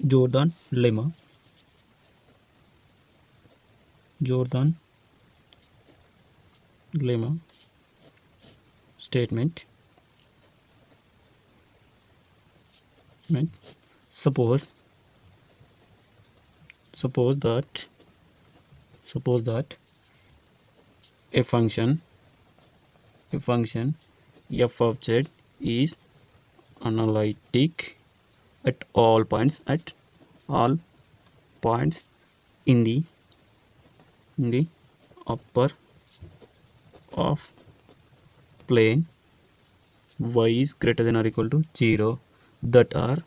Jordan lemma. Jordan lemma statement. Suppose that a function f of z is analytic at all points in the upper of plane y is greater than or equal to 0 that are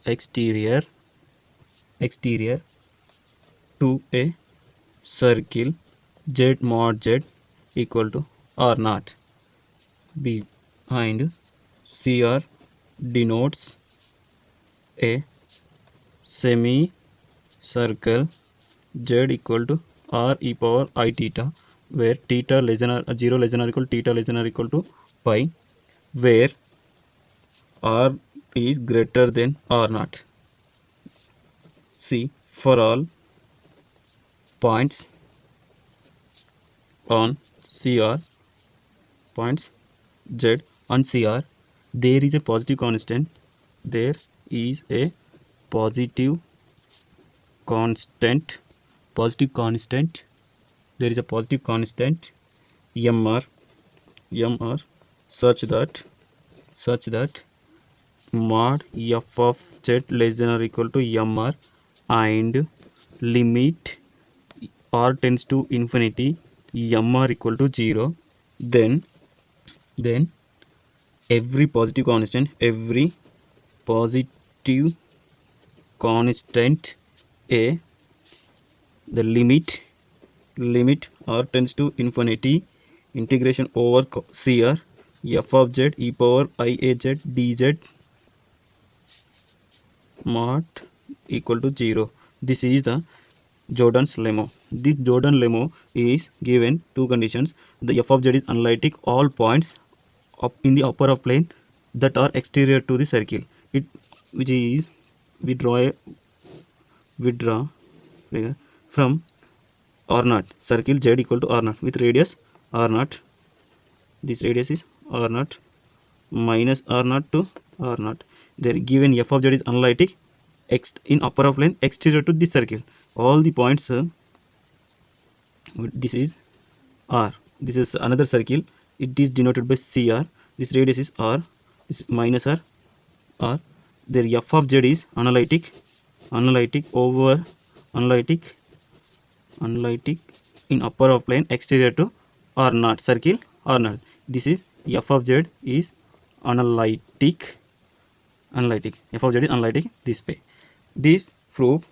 exterior to a circle z mod z equal to r naught. Behind CR denotes a semicircle z equal to r e power I theta, where theta less than or 0 less than or equal, theta less than or equal to pi, where r is greater than r naught. See, for all points on CR, points Z on CR, there is a positive constant. There is a positive constant. There is a positive constant mr such that mod f of z less than or equal to mr, and limit r tends to infinity mr equal to 0, then every positive constant a, the limit r tends to infinity integration over CR f of z e power iaz dz mod equal to 0. This is the Jordan's lemma. This Jordan lemma is given two conditions. The f of z is analytic all points up in the upper of plane that are exterior to the circle. Which is we draw figure from r naught, circle z equal to r naught with radius r naught. This radius is r naught minus r naught to r naught. There given f of z is analytic in upper of plane exterior to this circle. All the points this is r, this is another circle, it is denoted by CR. This radius is r, this minus r. There f of z is analytic in upper of plane exterior to r naught, circle r naught. This is f of z is analytic f of z is analytic this way. This proof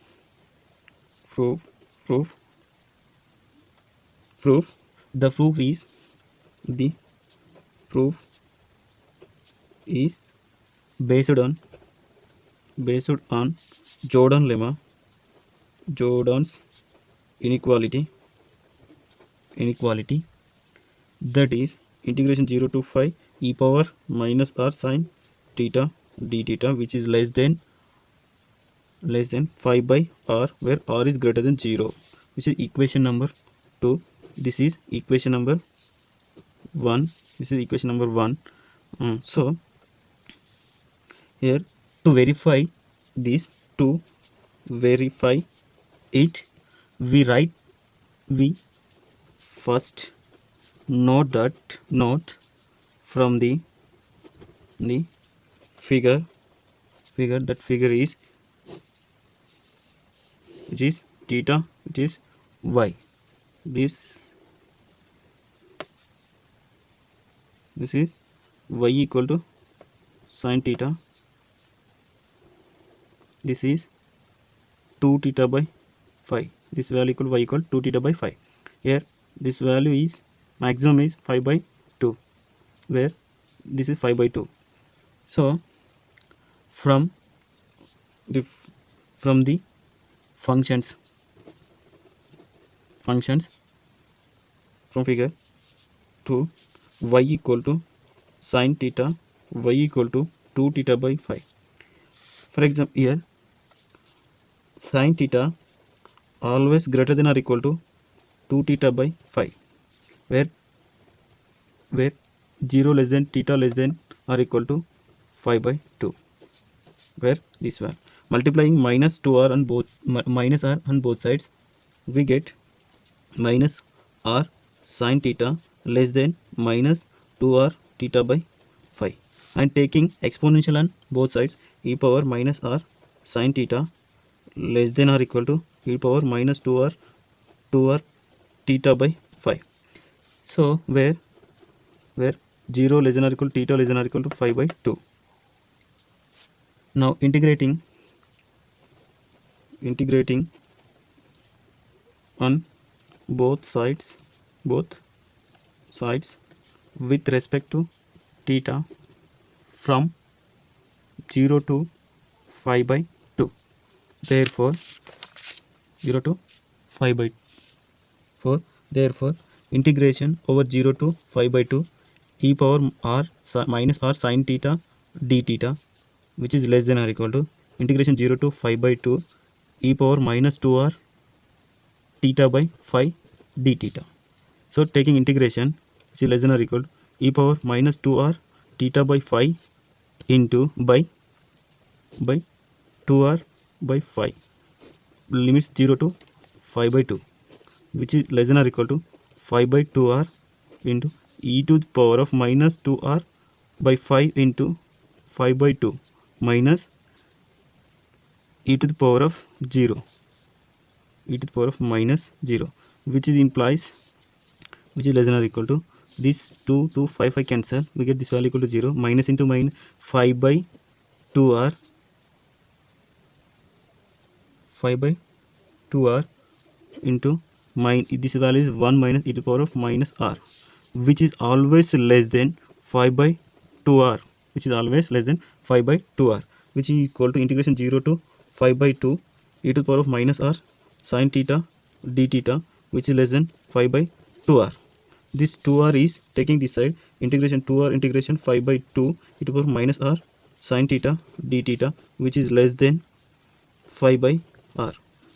the proof is based on Jordan lemma, Jordan's inequality, that is integration 0 to phi e power minus r sin theta d theta, which is less than phi by r, where r is greater than 0, which is equation number 2. This is equation number 1. So here, to verify this, we first note from the figure that figure is which is theta, which is y. This is y equal to sin theta. This is 2 theta by phi. This value equal y equal 2 theta by phi. Here this value is maximum is 5 by 2, where this is 5 by 2. So from the functions from figure 2, y equal to sin theta, y equal to 2 theta by phi. For example, here sin theta always greater than or equal to 2 theta by 5, where 0 less than theta less than or equal to 5 by 2, where this one multiplying minus 2r on both minus r on both sides, we get minus r sin theta less than minus 2r theta by 5, and taking exponential on both sides, e power minus r sin theta less than or equal to e power minus 2r theta by 5. So where 0 less than or equal to theta less than or equal to 5 by 2. Now integrating on both sides with respect to theta from 0 to 5 by 2. Therefore 0 to 5 by 4. Therefore integration over 0 to 5 by 2 e power r minus r sin theta d theta, which is less than or equal to integration 0 to 5 by 2 e power minus 2r theta by 5 d theta. So taking integration, which is less than or equal to e power minus 2r theta by 5 into by 2r by 5 limits 0 to 5 by 2, which is less than or equal to 5 by 2r into e to the power of minus 2r by 5 into 5 by 2 minus e to the power of 0, e to the power of minus 0, which is implies, which is less than or equal to this 2 to 5 I cancel, we get this value equal to 0, minus into minus 5 by 2r into this value is 1 minus e to the power of minus r, which is always less than 5 by 2r, which is always less than 5 by 2r, which is equal to integration 0 to 5 by 2 e to the power of minus r sin theta d theta, which is less than 5 by 2r. This 2r is taking this side, integration 2r integration 5 by 2 e to the power of minus r sin theta d theta, which is less than 5 by r,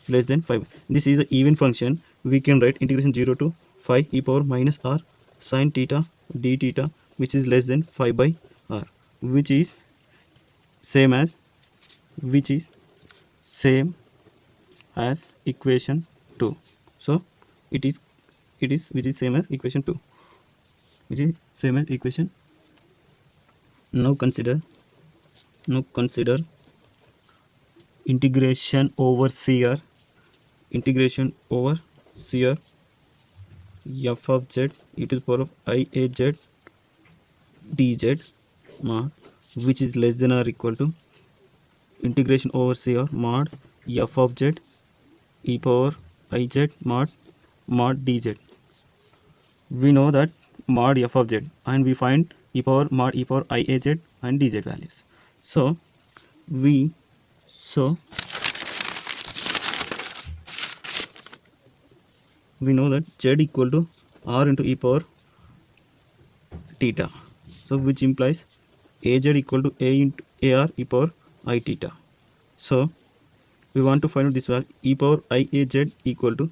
less than 5. This is an even function. We can write integration 0 to 5 e power minus r sin theta d theta, which is less than 5 by r, which is same as equation 2. So it is which is same as equation 2, which is same as equation. Now consider integration over CR f of z e to the power of iaz dz mod, which is less than or equal to integration over CR mod f of z e power iz mod dz. We know that mod f of z, and we find e power mod e power iaz and dz values. So we know that z equal to r into e power theta, so which implies az equal to a into ar e power I theta. So we want to find out this value e power iaz equal to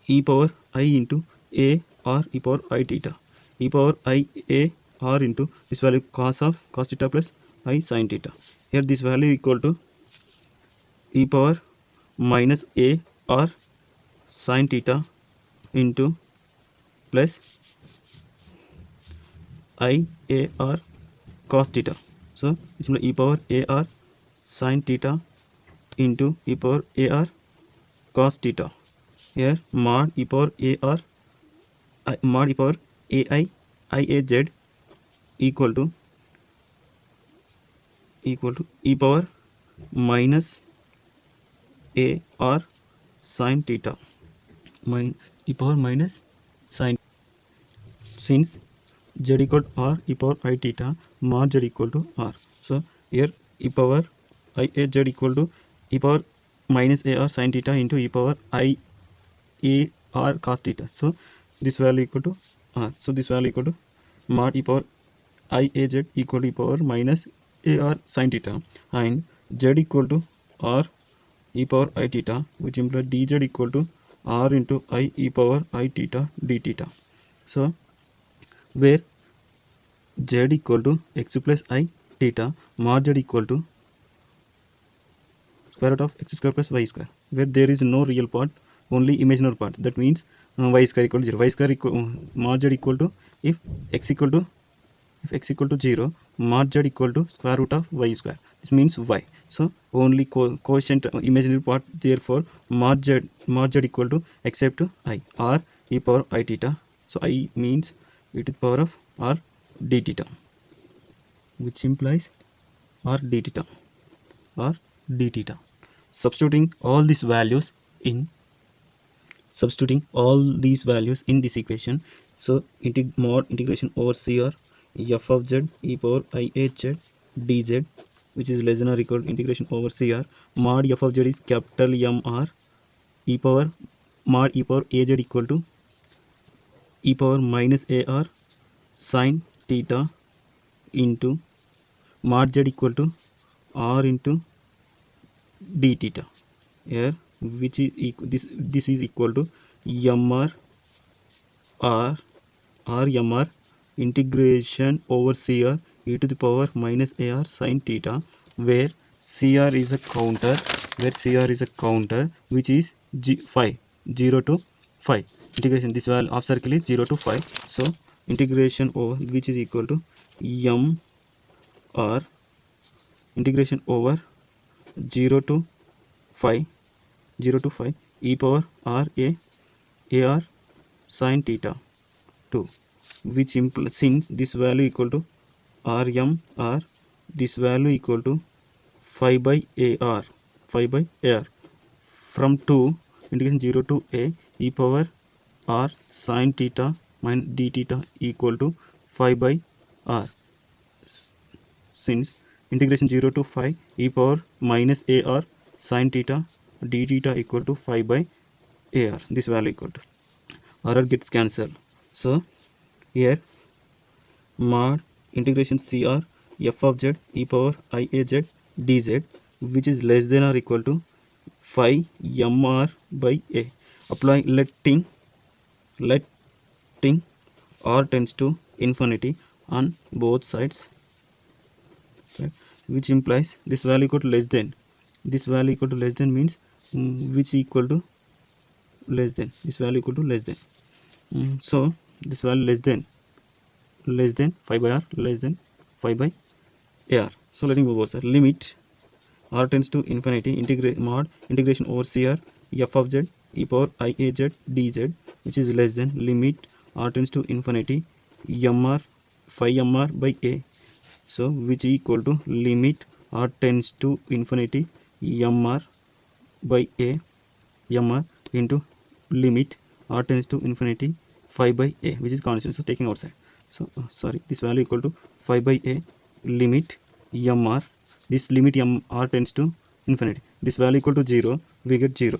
e power I into a r e power I theta, e power I a r into this value cos theta plus I sin theta. Here this value equal to e power minus a r sin theta into plus I a r cos theta. So it's e power a r sin theta into e power a r cos theta. Here mod e power a r mod e power a I iaz equal to e power minus a r sin theta e power minus sin, since z equal to r e power I theta mod z equal to r. So here e power iaz equal to e power minus a r sin theta into e power I a r cos theta. So this value equal to r. So this value equal to mod e power iaz equal to e power minus AR sin theta and Z equal to R e power I theta, which implies dz equal to R into I e power I theta d theta. So where Z equal to x plus I theta, mod Z equal to square root of x square plus y square, where there is no real part, only imaginary part. That means y square equal to 0. Y square equal mod Z equal to if x equal to 0, mod Z equal to square root of y square. This means y. So only quotient imaginary part. Therefore mod Z equal to except I r e power I theta. So I means e to the power of r d theta, which implies r d theta or d theta. Substituting all these values in this equation, so mod integration over CR f of z e power I a z dz, which is less than or equal to integration over CR mod f of z is capital M R e power mod e power az equal to e power minus AR sin theta into mod z equal to R into d theta, here which is this is equal to mr r mr integration over CR e to the power minus AR sin theta, where CR is a counter, which is 5 0 to 5 integration. This value of circle is 0 to 5. So integration over, which is equal to m r integration over 0 to 5 e power r a AR sin theta 2, which implies, since this value equal to RMR, this value equal to 5 by AR, from 2 integration 0 to a e power r sin theta minus d theta equal to 5 by r, since integration 0 to 5 e power minus AR sin theta d theta equal to 5 by AR, this value equal to RR gets cancelled. So here mod integration CR f of z e power IAZ dz, which is less than or equal to 5 mr by a, apply letting r tends to infinity on both sides, right, which implies this value equal to less than, means which equal to less than, this value equal to less than. So this value less than 5 by r, less than 5 by AR. So let me move over. Limit r tends to infinity mod integration over CR f of z e power IAZ dz, which is less than limit r tends to infinity mr 5 mr by a, so which equal to limit r tends to infinity mr by a mr into limit r tends to infinity 5 by a, which is constant, so taking outside. So sorry, this value equal to 5 by a limit mr, this limit r tends to infinity, this value equal to 0, we get 0.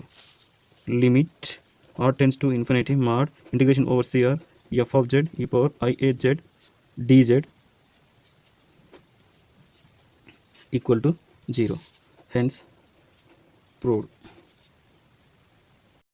Limit r tends to infinity mod integration over CR f of z e power IAZ dz equal to 0, hence proved.